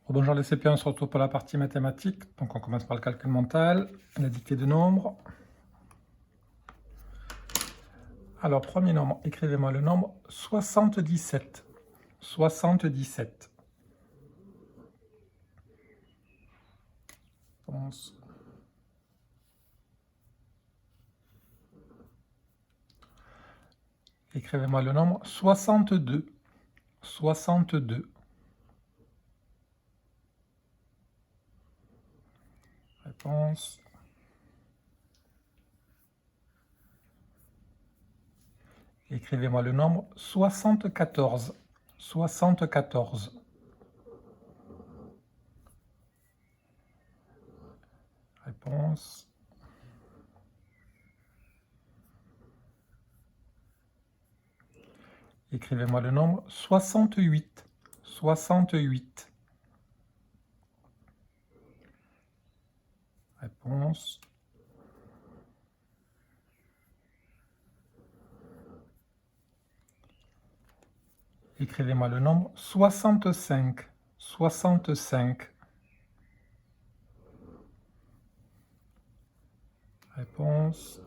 Bonjour les CP, on se retrouve pour la partie mathématique. Donc on commence par le calcul mental, la dictée de nombres. Alors premier nombre, écrivez-moi le nombre 77. 77. Commence. Écrivez-moi le nombre 62. 62. Réponse. Écrivez-moi le nombre 74. 74. Réponse. Écrivez-moi le nombre 68. 68. Réponse. Écrivez-moi le nombre 65. 65. Réponse.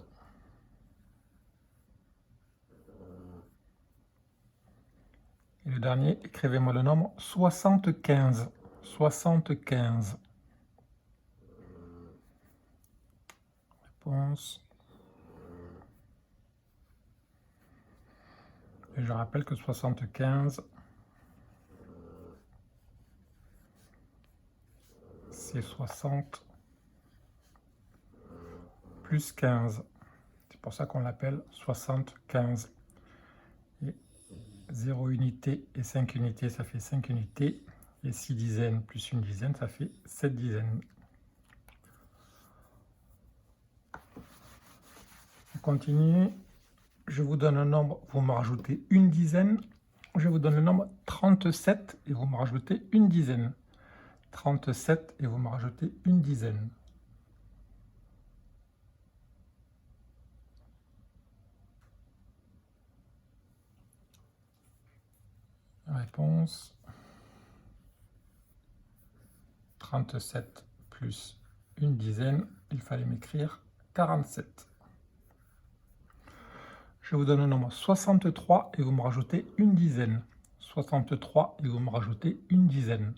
Et le dernier, écrivez-moi le nombre 75. 75. Réponse. Et je rappelle que 75, c'est 60 plus 15. C'est pour ça qu'on l'appelle 75. Et 0 unité et 5 unités, ça fait 5 unités. Et 6 dizaines plus une dizaine, ça fait 7 dizaines. On continue. Je vous donne un nombre, vous me rajoutez une dizaine. Je vous donne le nombre 37 et vous me rajoutez une dizaine. 37 et vous me rajoutez une dizaine. Réponse. 37 plus une dizaine, il fallait m'écrire 47. Je vous donne le nombre 63 et vous me rajoutez une dizaine. 63 et vous me rajoutez une dizaine.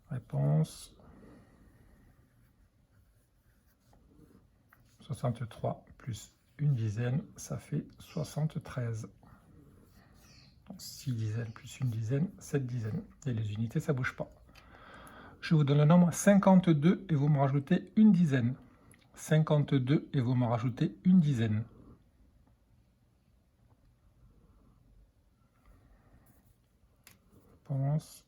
Réponse. 63 plus une dizaine, ça fait 73. Donc 6 dizaines plus une dizaine, 7 dizaines. Et les unités, ça ne bouge pas. Je vous donne le nombre 52 et vous me rajoutez une dizaine. 52 et vous me rajoutez une dizaine. Réponse.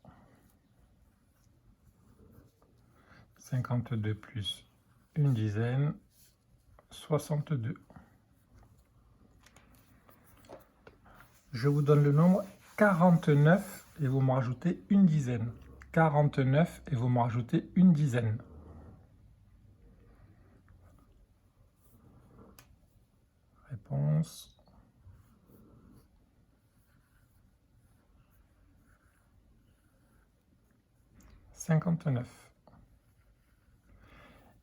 52 plus une dizaine, 62. Je vous donne le nombre 49 et vous me rajoutez une dizaine. 49 et vous me rajoutez une dizaine. Réponse. « 59.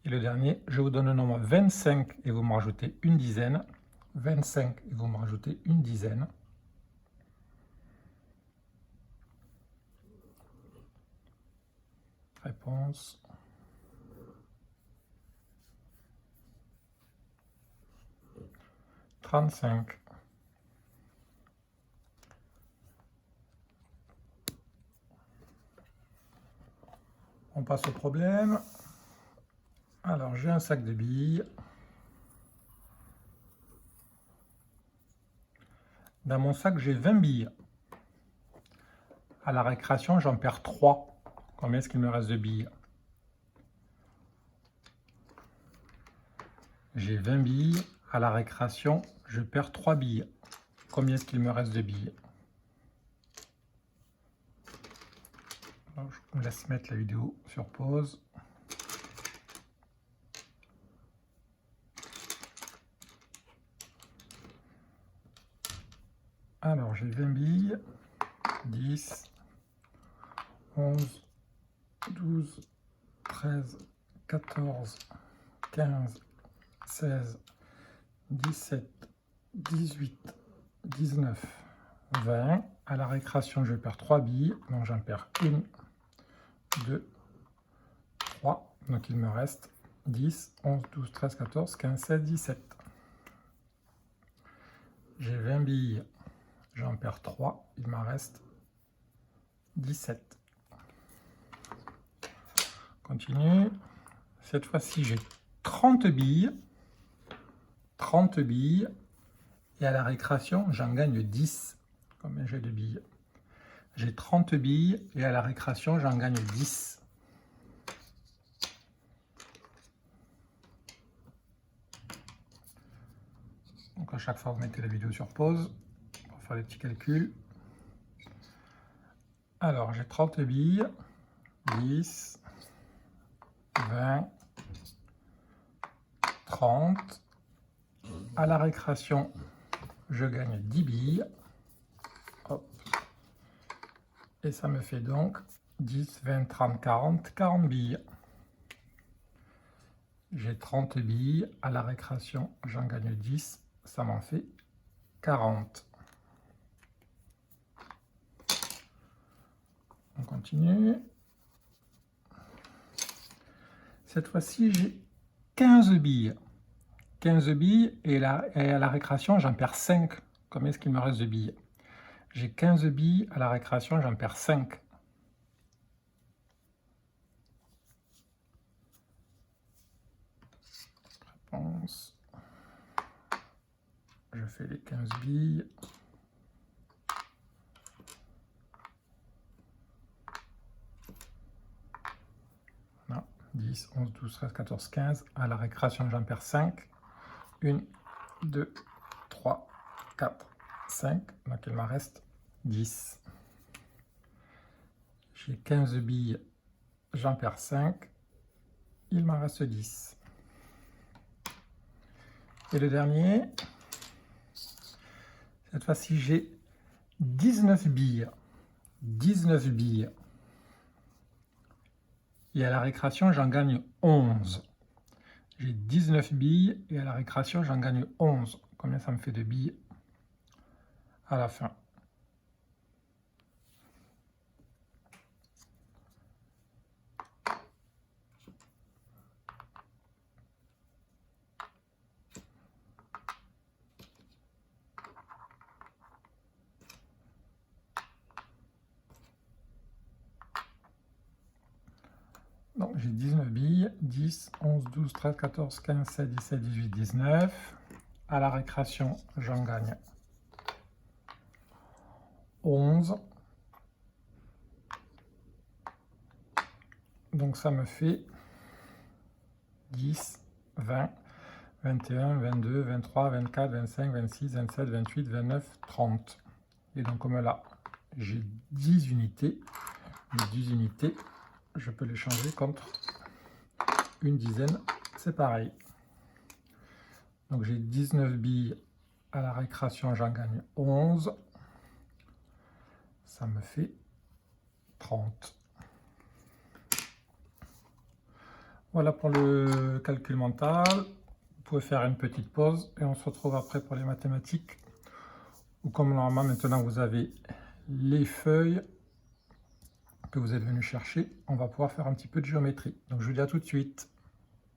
Et le dernier, je vous donne le nombre 25 et vous me rajoutez une dizaine. 25 et vous me rajoutez une dizaine. Réponse. « 35. On passe au problème. Alors, j'ai un sac de billes. Dans mon sac, j'ai 20 billes. À la récréation, j'en perds 3. Combien est-ce qu'il me reste de billes? J'ai 20 billes. À la récréation, je perds 3 billes. Combien est-ce qu'il me reste de billes? Alors, je me laisse mettre la vidéo sur pause. Alors, j'ai 20 billes. 10, 11, 12, 13, 14, 15, 16, 17, 18, 19, 20. À la récréation, je perds 3 billes. Donc, j'en perds 1, 2, 3. Donc, il me reste 10, 11, 12, 13, 14, 15, 16, 17. J'ai 20 billes. J'en perds 3. Il m'en reste 17. Continue. Cette fois-ci, j'ai 30 billes. 30 billes. Et à la récréation, j'en gagne 10. Combien j'ai de billes? J'ai 30 billes et à la récréation, j'en gagne 10. Donc à chaque fois, vous mettez la vidéo sur pause pour faire les petits calculs. Alors, j'ai 30 billes. 10, 20, 30. À la récréation, je gagne 10 billes. Hop. Et ça me fait donc 10, 20, 30, 40, 40 billes. J'ai 30 billes. À la récréation, j'en gagne 10. Ça m'en fait 40. On continue. Cette fois-ci, j'ai 15 billes. 15 billes et à la récréation, j'en perds 5. Combien est-ce qu'il me reste de billes? J'ai 15 billes, à la récréation, j'en perds 5. Réponse. Je fais les 15 billes. Non, 10, 11, 12, 13, 14, 15. À la récréation, j'en perds 5. 1, 2, 3, 4, 5. Donc, il m'en reste 10. J'ai 15 billes, j'en perds 5. Il m'en reste 10. Et le dernier, cette fois-ci, j'ai 19 billes. 19 billes. Et à la récréation, j'en gagne 11. J'ai 19 billes et à la récréation, j'en gagne 11. Combien ça me fait de billes à la fin? Donc j'ai 19 billes, 10, 11, 12, 13, 14, 15, 16, 17, 18, 19. À la récréation, j'en gagne 11. Donc ça me fait 10, 20, 21, 22, 23, 24, 25, 26, 27, 28, 29, 30. Et donc comme là, j'ai 10 unités, les 10 unités, je peux les changer contre une dizaine, c'est pareil. Donc j'ai 19 billes, à la récréation j'en gagne 11, ça me fait 30. Voilà pour le calcul mental. Vous pouvez faire une petite pause et on se retrouve après pour les mathématiques. Ou comme normalement maintenant vous avez les feuilles que vous êtes venu chercher, on va pouvoir faire un petit peu de géométrie. Donc je vous dis à tout de suite.